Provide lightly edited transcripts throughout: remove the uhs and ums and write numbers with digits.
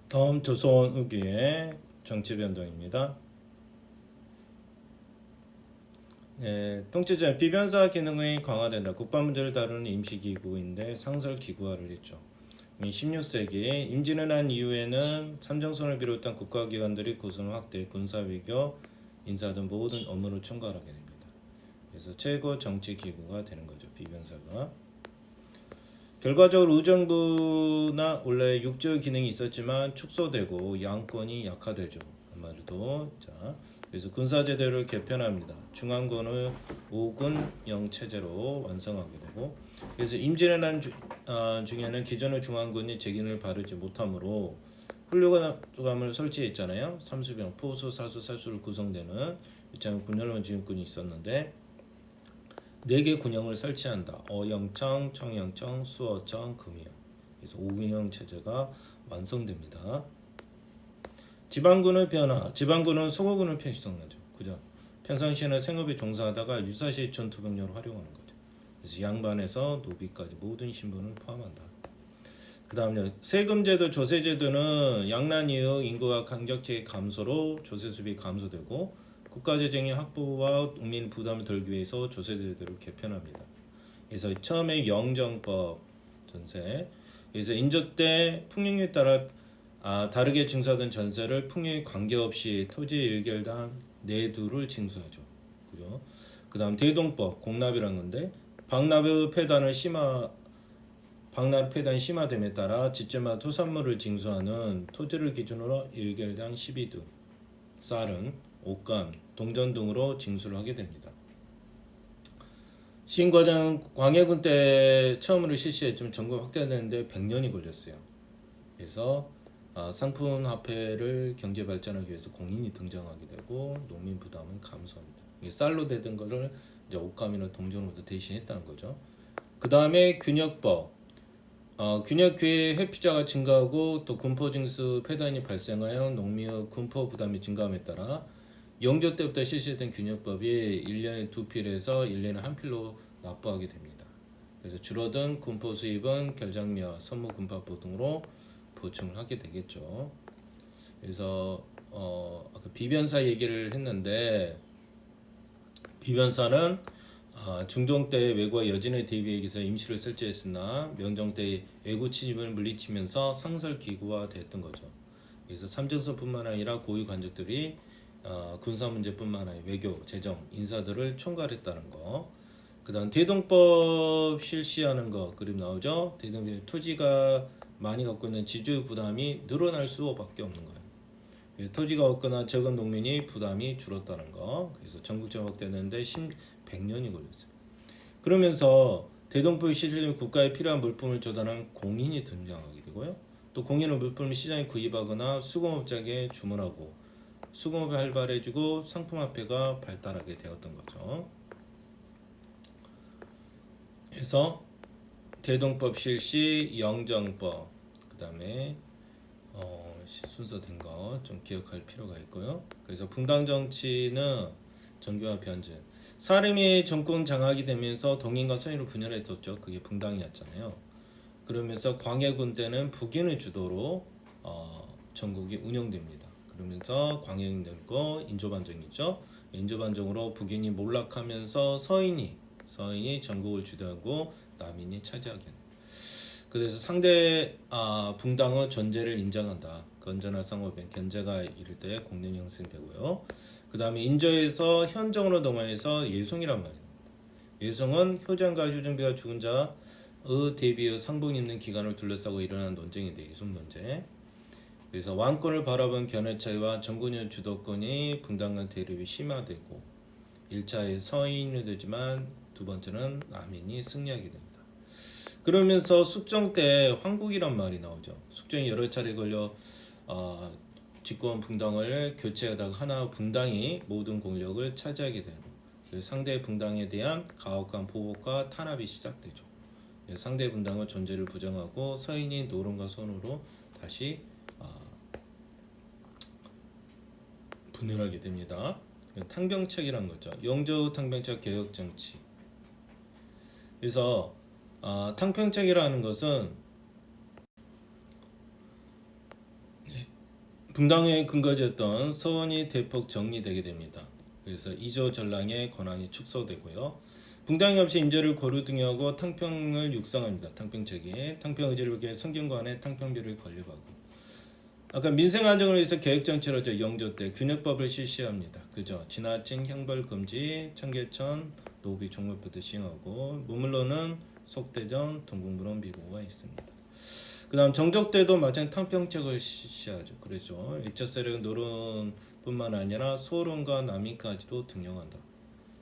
다음 조선 후기의 정치 변동입니다. 통치자 비변사 기능이 강화된다. 국방 문제를 다루는 임시기구인데 상설기구화를 했죠. 16세기 임진을 한 이후에는 참정선을 비롯한 국가기관들이 구성 확대, 군사외교, 인사 등 모든 업무를 총괄하게 됩니다. 그래서 최고 정치기구가 되는 거죠. 비변사가. 결과적으로 의정부나 원래 육조 기능이 있었지만 축소되고 양권이 약화되죠. 아마도 그래서 군사제도를 개편합니다. 중앙군을 5군형 체제로 완성하게 되고, 그래서 임진왜란 중에는 기존의 중앙군이 재기능을 바르지 못하므로 훌륭감을 설치했잖아요. 삼수병, 포수, 사수, 살수를 구성되는 입장 군렬원 지휘군이 있었는데 4개 군형을 설치한다. 어영청, 청영청, 수어청, 금이영. 그래서 5군형 체제가 완성됩니다. 지방군의 변화. 지방군은 소고군을 편성하죠. 그죠? 평상시에는 생업에 종사하다가 유사시 전투병력으로 활용하는 거죠. 그래서 양반에서 노비까지 모든 신분을 포함한다. 그 다음에 세금제도, 조세제도는 양난 이후 인구와 강적체의 감소로 조세수입이 감소되고 국가재정의 확보와 국민 부담을 덜기 위해서 조세제도를 개편합니다. 그래서 처음에 영정법 전세, 그래서 인조 때 풍령에 따라 다르게 징수하던 전세를 풍령에 관계없이 토지 일결당 내두를 징수하죠. 그죠? 그다음 대동법 공납이라는 건데 방납의 폐단이 심화됨에 따라 집재마 토산물을 징수하는 토지를 기준으로 일결당 12두, 쌀은 옷감, 동전 등으로 징수를 하게 됩니다. 시행과정 광해군 때 처음으로 실시했지만 전국 확대되는데 100년이 걸렸어요. 그래서 상품화폐를 경제 발전하기 위해서 공인이 등장하게 되고 농민 부담은 감소합니다. 쌀로 되던 거를 이제 옷감이나 동전으로 대신했다는 거죠. 그 다음에 균역법. 균역기의 회피자가 증가하고 또 군포징수 폐단이 발생하여 농민의 군포 부담이 증가함에 따라 영조 때부터 실시했던 균역법이 1년에 2필에서 1년에 1필로 납부하게 됩니다. 그래서 줄어든 군포 수입은 결장미와 선무 군파부 등으로 보충을 하게 되겠죠. 그래서 아까 비변사 얘기를 했는데 비변사는 중동 때 외국과 여진에 대비해서 임시를 설치했으나 명정 때 외국 침입을 물리치면서 상설기구화 됐던 거죠. 그래서 삼정선뿐만 아니라 고위 관직들이 군사 문제뿐만 아니라 외교, 재정, 인사들을 총괄했다는 거. 그다음 대동법 실시하는 거 그림 나오죠. 대동법 토지가 많이 갖고 있는 지주 부담이 늘어날 수밖에 없는 거예요. 토지가 없거나 적은 농민이 부담이 줄었다는 거. 그래서 전국적으로 확대되는데 100년이 걸렸어요. 그러면서 대동법이 실시되면 국가에 필요한 물품을 조달하는 공인이 등장하게 되고요. 또 공인은 물품을 시장에 구입하거나 수공업자에게 주문하고 수공업이 활발해지고 상품화폐가 발달하게 되었던 거죠. 그래서 대동법 실시, 영정법, 그 다음에 순서된 거 좀 기억할 필요가 있고요. 그래서 분당 정치는 정교화 변질. 사림이 정권 장악이 되면서 동인과 서인으로 분열했었죠. 그게 분당이었잖아요. 그러면서 광해군 때는 북인을 주도로 전국이 운영됩니다. 그러면서 광해군되고 인조반정이죠. 인조반정으로 북인이 몰락하면서 서인이 전국을 주도하고 남인이 차지하게 됩니다. 그래서 상대 붕당의 존재를 인정한다. 건전한 상호변, 견제가 이를 때 공론 형성되고요. 그 다음에 인조에서 현정으로 넘어해서 예송이란 말이에요. 예송은 효정과 효정비가 죽은 자의 대비의 상봉 입는 기간을 둘러싸고 일어난 논쟁인데 예송 논쟁. 그래서 왕권을 바라본 견해차이와 정군의 주도권이 붕당간 대립이 심화되고 1차에 서인이 되지만 두 번째는 남인이 승리하게 됩니다. 그러면서 숙정 때 황국이란 말이 나오죠. 숙정이 여러 차례 걸려 집권 붕당을 교체하다가 하나 붕당이 모든 권력을 차지하게 되고 상대 붕당에 대한 가혹한 보복과 탄압이 시작되죠. 상대 붕당의 존재를 부정하고 서인이 노론과 손으로 다시 분열하게 됩니다. 탕병책이란 거죠. 영조 탕병책 개혁 정치. 그래서 탕평책이라는 것은 분당의 근거지였던 서원이 대폭 정리되게 됩니다. 그래서 이조 전랑의 권한이 축소되고요. 분당이 없이 인재를 고르등하고 탕평을 육성합니다. 탕평책이 탕평의지를 위해 성균관에 탕평비를 건립하고 아까 민생 안정을 위해서 계획정치로 영조 때 균형법을 실시합니다. 그죠? 지나친 형벌 금지, 청계천, 노비 종목부터 시행하고 무물로는 속대전, 동국문헌 비고가 있습니다. 그 다음 정적 때도 마찬가지 탕평책을 실시하죠. 그렇죠. 일차 세력 노론뿐만 아니라 소론과 남이까지도 등용한다.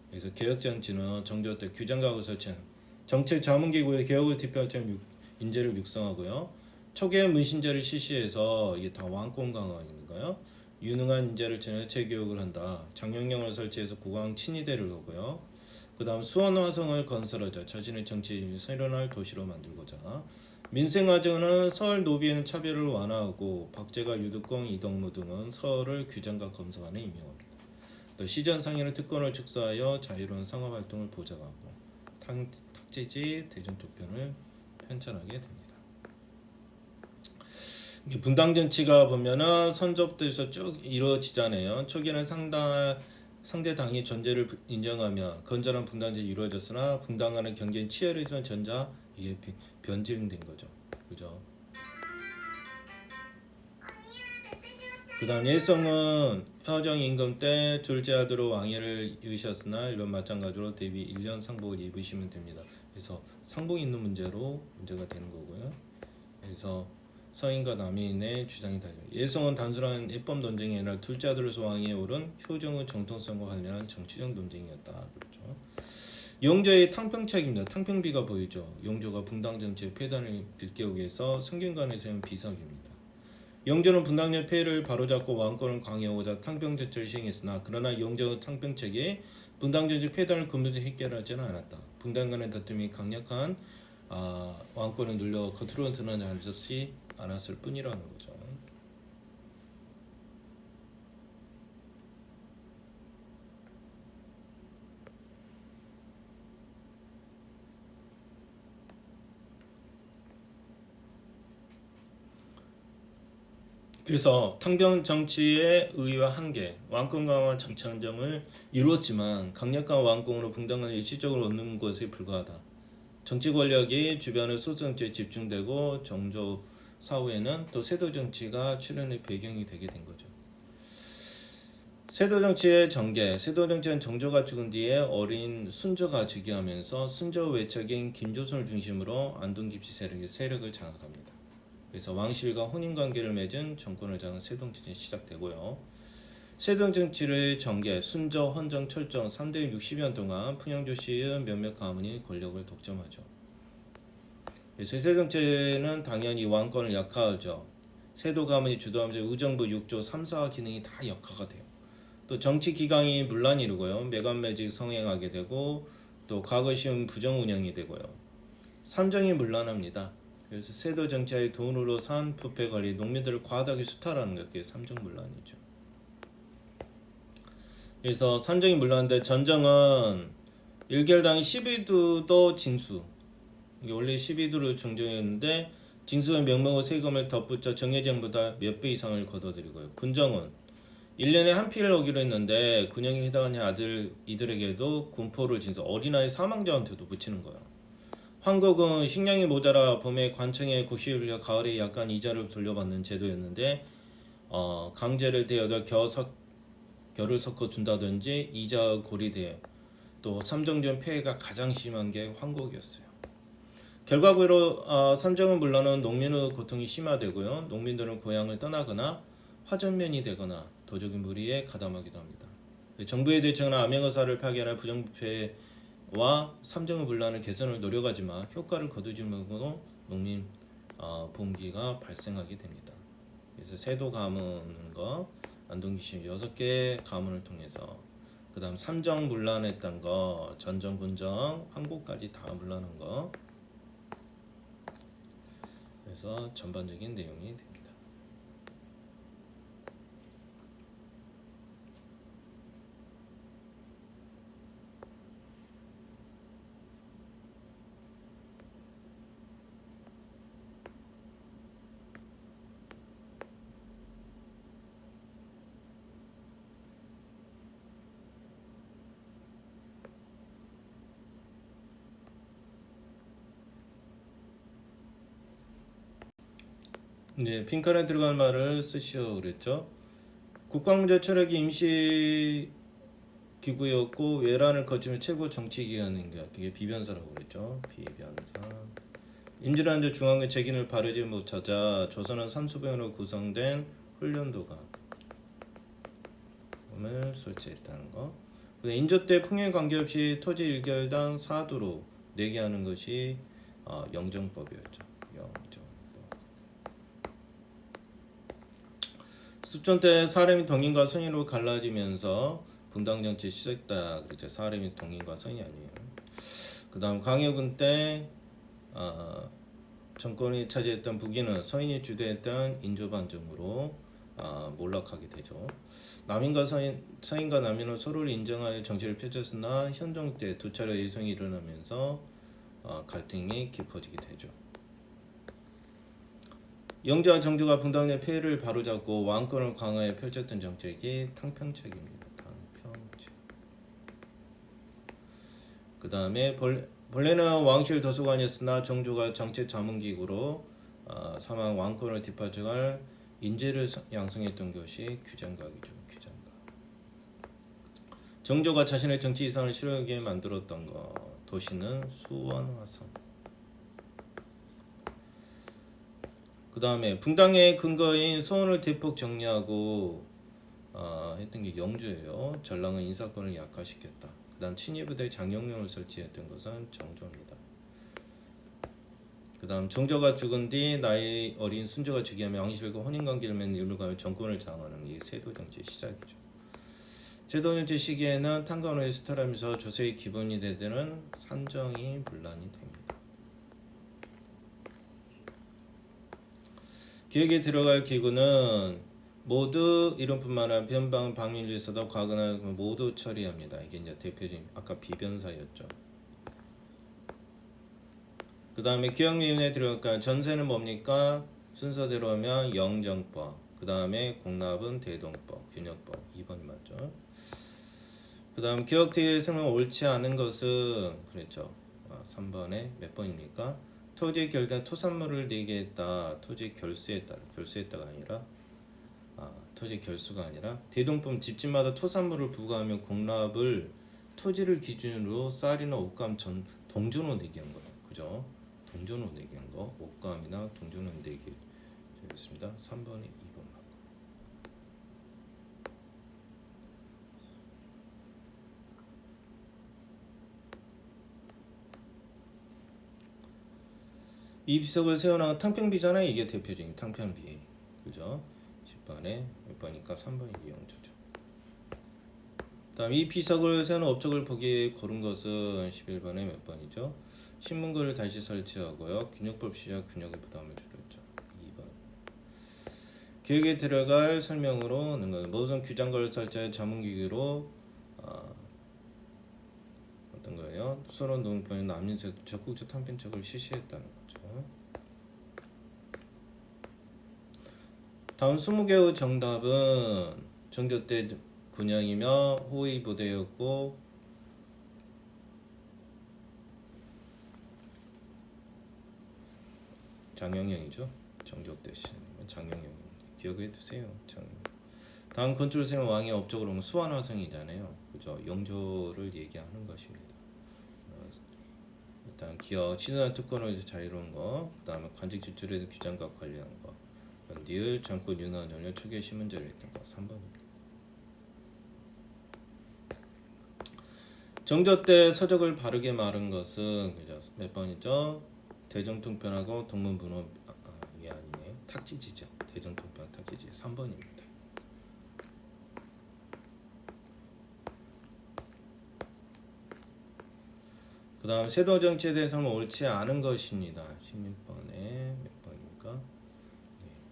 그래서 개혁정치는 정조 때 규정각을 설치한 정책 자문기구의 개혁을 대표할 인재를 육성하고요. 초기에 문신제를 실시해서 이게 다 왕권 강화인가요? 유능한 인재를 채 재교육을 한다. 장영령을 설치해서 국왕 친위대를 두고요. 그 다음 수원 화성을 건설하자. 자신의 정치 실현할 도시로 만들고자. 민생화정은 서울 노비에는 차별을 완화하고 박제가 유득공 이덕무 등은 서울을 규정과 검사관에 임명합니다. 또 시전 상인의 특권을 축소하여 자유로운 상업활동을 보장하고 탁재지 대중투표를 편찬하게 됩니다. 분당 정치가 보면은 선조부터 쭉 이루어지잖아요. 초기에는 상대 당의 존재를 인정하며 건전한 분당제가 이루어졌으나 분당 간의 경쟁이 치열해지는 전자 이게 변질된 거죠. 그죠? 그다음 예성은 허정 임금 때 둘째 아들로 왕위를 이으셨으나 일본 마찬가지로 대비 1년 상복을 입으시면 됩니다. 그래서 상복 있는 문제가 되는 거고요. 그래서 서인과 남인의 주장이 달려. 예성은 단순한 입법 논쟁이 아니라 둘째 아들로서 왕위에 오른 효정의 정통성과 관련한 정치적 논쟁이었다. 그렇죠. 영조의 탕평책입니다. 탕평비가 보이죠. 영조가 분당 정치의 폐단을 일깨우기 위해서 성균관에 세운 비석입니다. 영조는 분당의 폐해를 바로잡고 왕권을 강화하고자 탕평제철을 시행했으나 그러나 영조의 탕평책이 분당 정치 폐단을 근본적으로 해결하지는 않았다. 분당 간의 다툼이 강력한 왕권을 눌려 겉으로 드러나지 않았을 뿐이라는 거죠. 그래서 탕평 정치의 의의와 한계, 왕권 강화 정치 안정을 이루었지만 강력한 왕권으로 분당을 일시적으로 얻는 것에 불과하다. 정치 권력이 주변의 소수정치에 집중되고 정조 사후에는 또 세도 정치가 출현의 배경이 되게 된 거죠. 세도 정치의 전개, 세도 정치는 정조가 죽은 뒤에 어린 순조가 즉위하면서 순조 외척인 김조선을 중심으로 안동깁시 세력을 장악합니다. 그래서 왕실과 혼인관계를 맺은 정권을 장악한 세동정치가 시작되고요. 세동정치의 전개, 순조, 헌정, 철정 3대 60년 동안 풍영조씨의 몇몇 가문이 권력을 독점하죠. 그래서 세동정치는 당연히 왕권을 약화하죠. 세도 가문이 주도하면서 의정부 6조 3, 4 기능이 다 역화가 돼요. 또 정치 기강이 문란이 이루고요. 매간매직 성행하게 되고 또 과거시험 부정 운영이 되고요. 삼정이 문란합니다. 그래서 세도 정치의 돈으로 산 부패 관리, 농민들을 과다하게 수탈하는 게 삼정문란이죠. 그래서 삼정이 문란인데 전정은 일결당 12두도 징수. 이게 원래 12두로 정정했는데 징수의 명목의 세금을 덧붙여 정예정보다 몇 배 이상을 거둬들이고요. 군정은 1년에 한 피를 오기로 했는데 군영에 해당하는 이들에게도 군포를 징수, 어린아이 사망자한테도 붙이는 거예요. 황국은 식량이 모자라 봄에 관청에 고시를 흘려 가을에 약간 이자를 돌려받는 제도였는데 강제를 대여다 겨를 섞어 준다든지 이자 고리대 또 삼정전 폐해가 가장 심한 게 황국이었어요. 결과적으로 삼정은 물론은 농민의 고통이 심화되고요. 농민들은 고향을 떠나거나 화전면이 되거나 도적인 무리에 가담하기도 합니다. 정부의 대책은 암행의사를 파견할 부정부패 와 삼정의 분란을 개선을 노력하지만 효과를 거두지 못하고 농민 봉기가 발생하게 됩니다. 그래서 세도 가문과 안동기시 6개 가문을 통해서 그 다음 삼정 문란했던 거, 전정, 군정, 황고까지 다 문란한 거. 그래서 전반적인 내용이 됩니다. 이제 빈칸에 들어갈 말을 쓰시오 그랬죠. 국방문제 철학이 임시 기구였고 외란을 거치면 최고 정치 기관인 게 그게 비변사라고 그랬죠. 비변사. 임진왜란 중앙의 재긴을 바르지 못하자 조선은 산수병으로 구성된 훈련도가 을 설치했다는 거. 인조 때 풍요에 관계없이 토지 일결당 사두로 내게 하는 것이 영정법이었죠. 영정법. 습전 때 사람이 동인과 선인으로 갈라지면서 분당 정치 시작다. 그렇죠. 사람이 동인과 선이 아니에요. 그다음 광해군 때 정권이 차지했던 북인은 서인이 주도했던 인조반정으로 몰락하게 되죠. 남인과 서인과 남인은 서로를 인정하여 정치를 펼쳤으나 현종 때 두 차례 예성이 일어나면서 갈등이 깊어지게 되죠. 영조와 정조가 분당 내 폐해를 바로잡고 왕권을 강화해 펼쳤던 정책이 탕평책입니다. 탕평책. 그 다음에 본래는 왕실 도서관이었으나 정조가 정책 자문기구로 사망 왕권을 뒷받침할 인재를 양성했던 것이 규장각이죠. 규장각. 정조가 자신의 정치 이상을 실현하게 만들었던 것. 도시는 수원화성. 그 다음에 분당의 근거인 서원을 대폭 정리하고 했던 게 영조예요. 전랑은 인사권을 약화시켰다. 그 다음 친위부대 장영령을 설치했던 것은 정조입니다. 그 다음 정조가 죽은 뒤 나이 어린 순조가 즉위하며 왕실과 혼인관계를 맺는 일을 가며 정권을 장악하는 이 세도정치의 시작이죠. 세도정치 시기에는 탄광호에 수탈하면서 조세의 기본이 되는 산정이 분란이 됩니다. 기획에 들어갈 기구는 모두 이름뿐만 아니라 변방 방일이 있어도 과거나 모두 처리합니다. 이게 이제 대표적인 아까 비변사였죠. 그 다음에 기억리에 들어갈까요? 전세는 뭡니까? 순서대로 하면 영정법. 그 다음에 공납은 대동법, 균역법. 2번이 맞죠? 그 다음 기억대의 설명 옳지 않은 것은 그랬죠. 3번에 몇 번입니까? 토지 결단 토산물을 내게 했다. 토지 결수했다. 결수했다가 아니라 토지 결수가 아니라 대동법 집집마다 토산물을 부과하며 공납을 토지를 기준으로 쌀이나 옷감 전 동전으로 내게 한 거예요. 그죠? 동전으로 내게 한 거. 옷감이나 동전으로 내게 되겠습니다. 3번에 2번 맞고. 이 비석을 세워나간 탕평비잖아요. 이게 대표적인 탕평비. 그죠? 10번에 몇 번이니까 3번이 이영조죠. 다음 이 비석을 세우는 업적을 보기에 고른 것은 11번에 몇 번이죠? 신문고를 다시 설치하고요. 균역법 시작 균역의 부담을 줄였죠. 2번. 계획에 들어갈 설명으로 모든 규장과를 설치해 자문기구로 어떤 거예요? 서로 농법의 남인세 적극적 탕평책을 실시했다는 거죠. 다음 20개의 정답은 정조 때 군영이며 호위 부대였고 장영영이죠. 정조 때 장영영 기억해 두세요. 다음 건축세는 왕의 업적으로 수완화성이잖아요. 그죠? 영조를 얘기하는 것입니다. 일단 기업 시선 특권을 자유로운 거, 그 다음에 관직 지출에 규정과 관리하는 거, 니을 정권 윤원 전혀 초기에 신문제를 했던 거 3번입니다. 정조 때 서적을 바르게 마른 것은 그죠? 몇 번이죠? 대정통편하고 동문분호 이게 아니네. 탁지지죠. 대정통편 탁지지 3번입니다. 그 다음 세도정치에 대해서는 옳지 않은 것입니다. 16번에 몇 번입니까?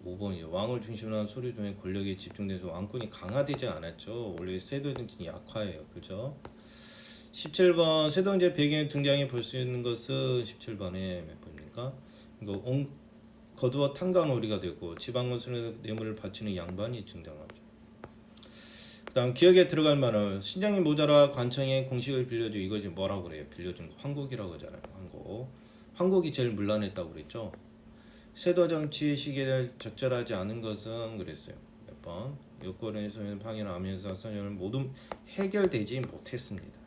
5번이요. 왕을 중심으로 한 소류 중에 권력이 집중돼서 왕권이 강화되지 않았죠. 원래 세도정치는 약화예요. 그죠? 17번 세도정치 배경에 등장해 볼 수 있는 것은 17번에 몇 번입니까? 이거 거두어 탄광오리가 되고 지방건설에 뇌물을 바치는 양반이 등장하죠. 그 다음 기억에 들어갈 만한 신장이 모자라 관청에 공식을 빌려줘. 이거지 뭐라고 그래요? 빌려준 거 황곡이라고 하잖아요. 황곡이 제일 문란했다고 그랬죠. 세도 정치 시기를 적절하지 않은 것은 그랬어요. 몇 번. 여권에서는 방해하면서 선언을 모두 해결되지 못했습니다.